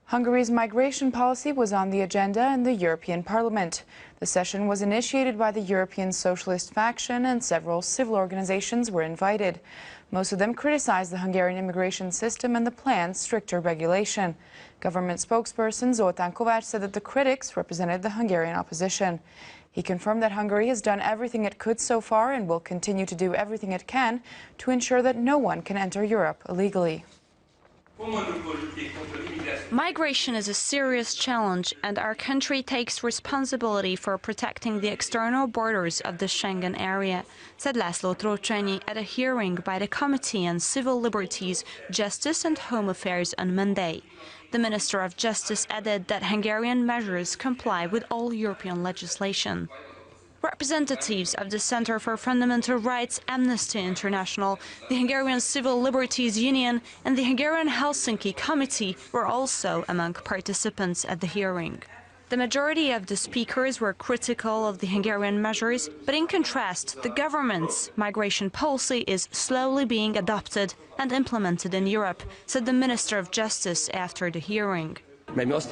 Hungary's migration policy was on the agenda in the European Parliament. The session was initiated by the European Socialist faction and several civil organizations were invited. Most of them criticized the Hungarian immigration system and the planned stricter regulation. Government spokesperson Zoltán Kovács said that the critics represented the Hungarian opposition. He confirmed that Hungary has done everything it could so far and will continue to do everything it can to ensure that no one can enter Europe illegally. Migration is a serious challenge, and our country takes responsibility for protecting the external borders of the Schengen area, said László Trócsányi at a hearing by the Committee on Civil Liberties, Justice and Home Affairs on Monday. The Minister of Justice added that Hungarian measures comply with all European legislation. Representatives of the Center for Fundamental Rights, Amnesty International, the Hungarian Civil Liberties Union and the Hungarian Helsinki Committee were also among participants at the hearing. The majority of the speakers were critical of the Hungarian measures, but in contrast, the government's migration policy is slowly being adopted and implemented in Europe, said the Minister of Justice after the hearing. Because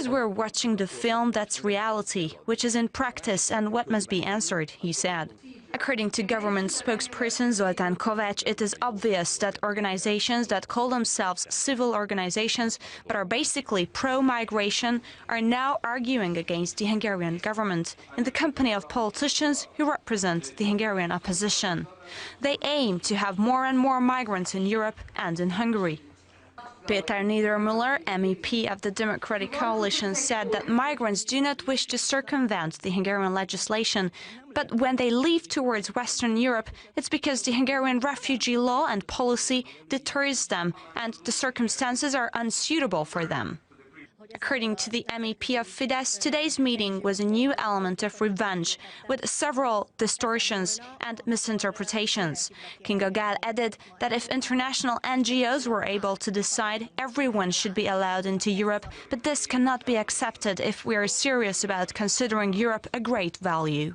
we're watching the film that's reality, which is in practice and what must be answered, he said. According to government spokesperson Zoltán Kovács, it is obvious that organizations that call themselves civil organizations but are basically pro-migration are now arguing against the Hungarian government in the company of politicians who represent the Hungarian opposition. They aim to have more and more migrants in Europe and in Hungary. Peter Niedermüller, MEP of the Democratic Coalition, said that migrants do not wish to circumvent the Hungarian legislation, but when they leave towards Western Europe, it's because the Hungarian refugee law and policy deters them and the circumstances are unsuitable for them. According to the MEP of Fidesz, today's meeting was a new element of revenge, with several distortions and misinterpretations. Kinga Gál added that if international NGOs were able to decide, everyone should be allowed into Europe, but this cannot be accepted if we are serious about considering Europe a great value.